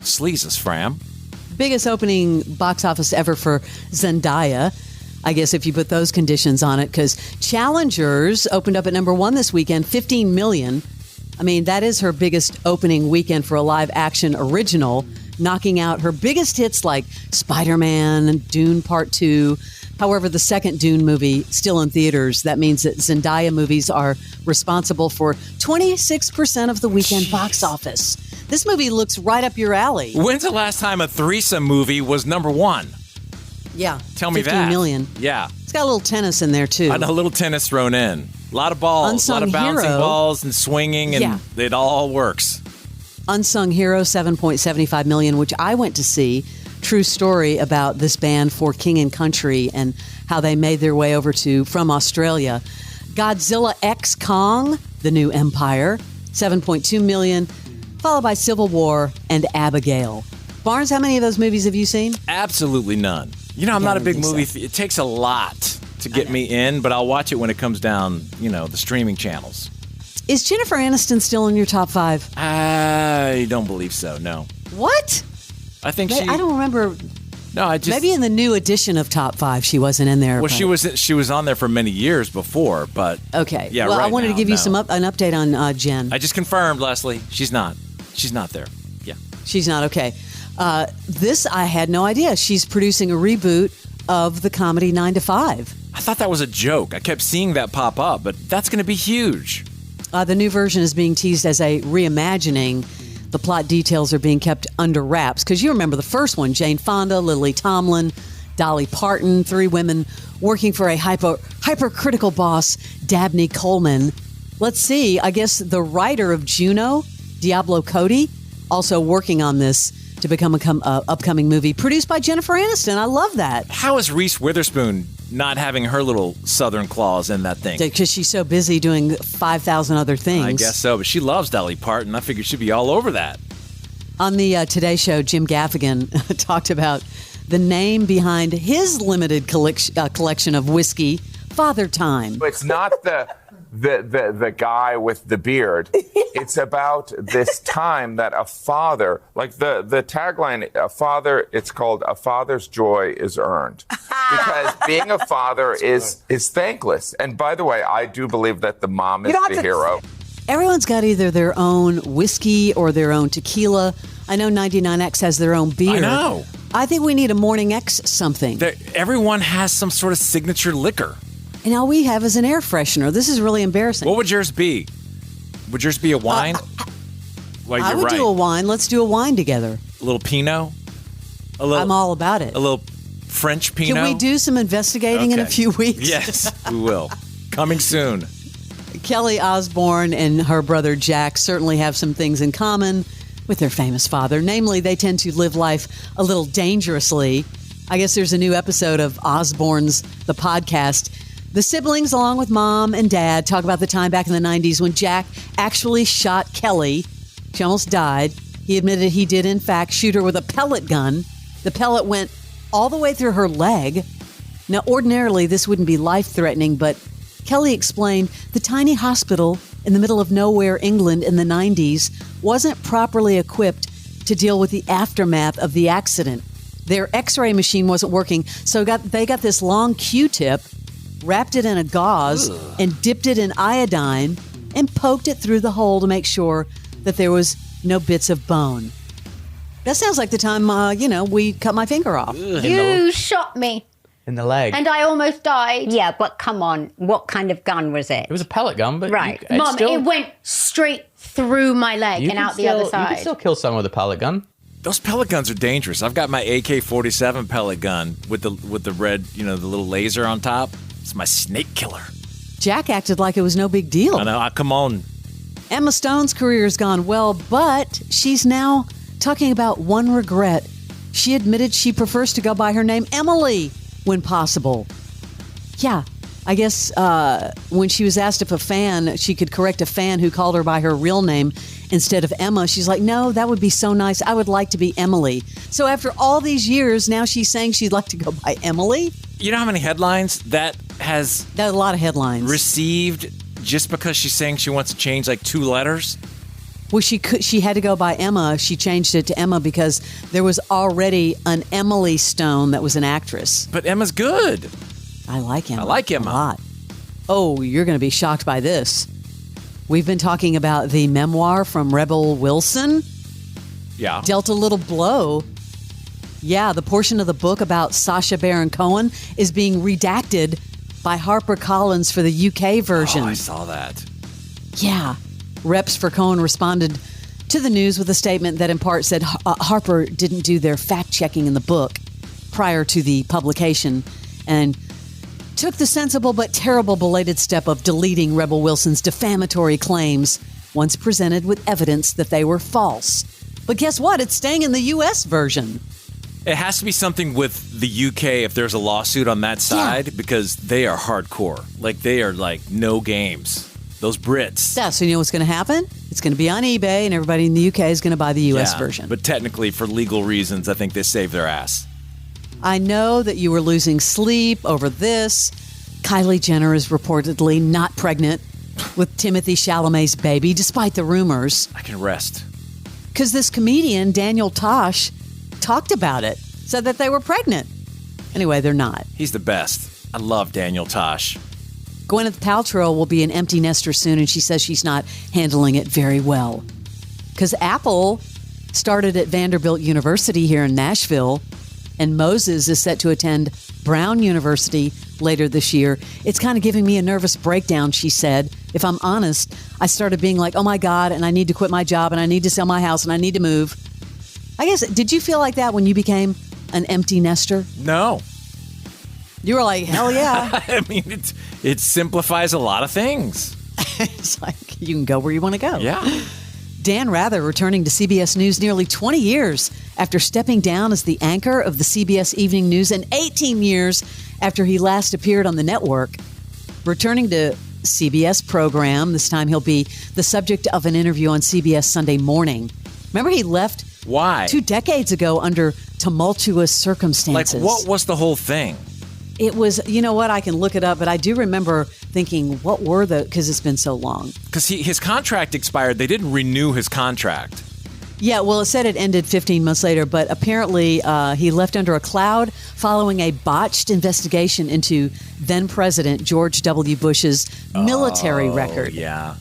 Sleaze, Fram. Biggest opening box office ever for Zendaya, I guess, if you put those conditions on it, because Challengers opened up at number 1 this weekend, 15 million. I mean, that is her biggest opening weekend for a live action original, knocking out her biggest hits like Spider-Man, Dune Part 2. However, the second Dune movie still in theaters. That means that Zendaya movies are responsible for 26% of the weekend box office. This movie looks right up your alley. When's the last time a threesome movie was number 1? Yeah. Tell me that. 15 million. Yeah. It's got a little tennis in there, too. And a little tennis thrown in. A lot of balls, Unsung a lot of bouncing hero. balls and swinging, and it all works. Unsung Hero, 7.75 million, which I went to see. True story about this band For King and Country and how they made their way over from Australia. Godzilla X Kong, The New Empire, 7.2 million, followed by Civil War and Abigail. Barnes, how many of those movies have you seen? Absolutely none. You know, I'm not a big movie. It takes a lot to get me in, but I'll watch it when it comes down, the streaming channels. Is Jennifer Aniston still in your top 5? I don't believe so, no. What? I think I don't remember. No, I just... Maybe in the new edition of Top 5 she wasn't in there. Well, she was on there for many years before, but... Okay. Yeah, well, right I wanted now, to give you no. an update on Jen. I just confirmed, Leslie. She's not there. Yeah. She's not, okay. This, I had no idea. She's producing a reboot of the comedy 9 to 5. I thought that was a joke. I kept seeing that pop up, but that's going to be huge. The new version is being teased as a reimagining. The plot details are being kept under wraps. Because you remember the first one, Jane Fonda, Lily Tomlin, Dolly Parton, 3 women working for a hypercritical boss, Dabney Coleman. Let's see, I guess the writer of Juno, Diablo Cody, also working on this to become an upcoming movie produced by Jennifer Aniston. I love that. How is Reese Witherspoon not having her little southern claws in that thing? Because she's so busy doing 5,000 other things. I guess so, but she loves Dolly Parton. I figured she'd be all over that. On the Today Show, Jim Gaffigan talked about the name behind his limited collection of whiskey, Father Time. It's not the guy with the beard. It's about this time that a father, like the tagline, a father, it's called A Father's Joy is Earned. Because being a father is thankless. And by the way, I do believe that the mom is the hero. Everyone's got either their own whiskey or their own tequila. I know 99X has their own beer. I know. I think we need a Morning X something. Everyone has some sort of signature liquor. And all we have is an air freshener. This is really embarrassing. What would yours be? Would yours be a wine? I would do a wine. Let's do a wine together. A little Pinot? I'm all about it. A little French Pinot? Can we do some investigating in a few weeks? Yes, we will. Coming soon. Kelly Osbourne and her brother Jack certainly have some things in common with their famous father. Namely, they tend to live life a little dangerously. I guess there's a new episode of Osbourne's The Podcast. The siblings, along with mom and dad, talk about the time back in the 90s when Jack actually shot Kelly. She almost died. He admitted he did, in fact, shoot her with a pellet gun. The pellet went all the way through her leg. Now, ordinarily, this wouldn't be life-threatening, but Kelly explained the tiny hospital in the middle of nowhere, England, in the 90s wasn't properly equipped to deal with the aftermath of the accident. Their x-ray machine wasn't working, so they got this long Q-tip, wrapped it in a gauze, and dipped it in iodine, and poked it through the hole to make sure that there was no bits of bone. That sounds like the time, we cut my finger off. You shot me. In the leg. And I almost died. Yeah, but come on. What kind of gun was it? It was a pellet gun, but... Right. Mom, it went straight through my leg and out the other side. You can still kill someone with a pellet gun. Those pellet guns are dangerous. I've got my AK-47 pellet gun with the red, the little laser on top. It's my snake killer. Jack acted like it was no big deal. I know. Come on. Emma Stone's career has gone well, but she's now talking about one regret. She admitted she prefers to go by her name Emily when possible. Yeah, I guess when she was asked if she could correct a fan who called her by her real name instead of Emma, she's like, no, that would be so nice. I would like to be Emily. So after all these years, now she's saying she'd like to go by Emily. You know how many headlines that has... That's a lot of headlines. ...received just because she's saying she wants to change like 2 letters? Well, she had to go by Emma. She changed it to Emma because there was already an Emily Stone that was an actress. But Emma's good. I like Emma. I like Emma. A lot. Oh, you're going to be shocked by this. We've been talking about the memoir from Rebel Wilson. Yeah. Dealt a little blow. Yeah, the portion of the book about Sacha Baron Cohen is being redacted by HarperCollins for the UK version. Oh, I saw that. Yeah. Reps for Cohen responded to the news with a statement that in part said Harper didn't do their fact-checking in the book prior to the publication and took the sensible but terrible belated step of deleting Rebel Wilson's defamatory claims once presented with evidence that they were false. But guess what? It's staying in the U.S. version. It has to be something with the UK if there's a lawsuit on that side because they are hardcore. Like, they are like no games. Those Brits. Yeah, so you know what's going to happen? It's going to be on eBay, and everybody in the UK is going to buy the U.S. version. But technically, for legal reasons, I think they saved their ass. I know that you were losing sleep over this. Kylie Jenner is reportedly not pregnant with Timothée Chalamet's baby, despite the rumors. I can rest. Because this comedian, Daniel Tosh, talked about it, said that they were pregnant. Anyway, they're not. He's the best. I love Daniel Tosh. Gwyneth Paltrow will be an empty nester soon, and she says she's not handling it very well. Because Apple started at Vanderbilt University here in Nashville, and Moses is set to attend Brown University later this year. It's kind of giving me a nervous breakdown, she said. If I'm honest, I started being like, oh my God, and I need to quit my job, and I need to sell my house, and I need to move. I guess, did you feel like that when you became an empty nester? No. You were like, hell yeah. I mean, it simplifies a lot of things. It's like, you can go where you want to go. Yeah. Dan Rather returning to CBS News nearly 20 years after stepping down as the anchor of the CBS Evening News and 18 years after he last appeared on the network. Returning to CBS program, this time he'll be the subject of an interview on CBS Sunday Morning. Remember, he left Why? 2 decades ago under tumultuous circumstances. Like, what was the whole thing? It was, you know what, I can look it up, but I do remember thinking, what were because it's been so long. Because his contract expired. They didn't renew his contract. Yeah, well, it said it ended 15 months later, but apparently he left under a cloud following a botched investigation into then-President George W. Bush's military record. Yeah.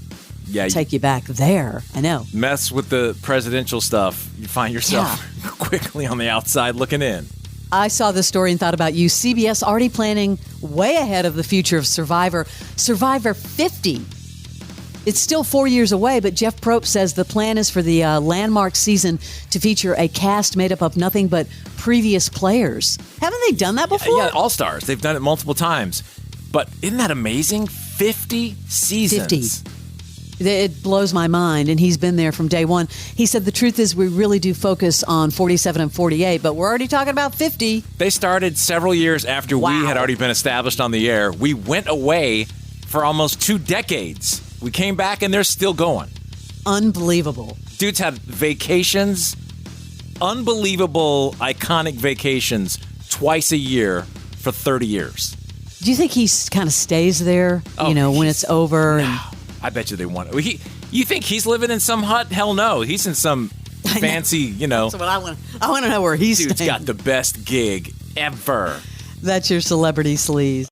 Take you back there. I know. Mess with the presidential stuff, you find yourself quickly on the outside looking in. I saw this story and thought about you. CBS already planning way ahead of the future of Survivor. Survivor 50. It's still 4 years away, but Jeff Probst says the plan is for the landmark season to feature a cast made up of nothing but previous players. Haven't they done that before? Yeah, All-Stars. They've done it multiple times. But isn't that amazing? 50 seasons. 50. It blows my mind, and he's been there from day one. He said the truth is we really do focus on 47 and 48, but we're already talking about 50. They started several years after we had already been established on the air. We went away for almost 2 decades. We came back, and they're still going. Unbelievable. Dudes had vacations, unbelievable, iconic vacations twice a year for 30 years. Do you think he kind of stays there, when it's over? No. I bet you they want it. You think he's living in some hut? Hell no. He's in some fancy, That's what I want. I want to know where he's Dude's staying. got the best gig ever. That's your celebrity sleaze.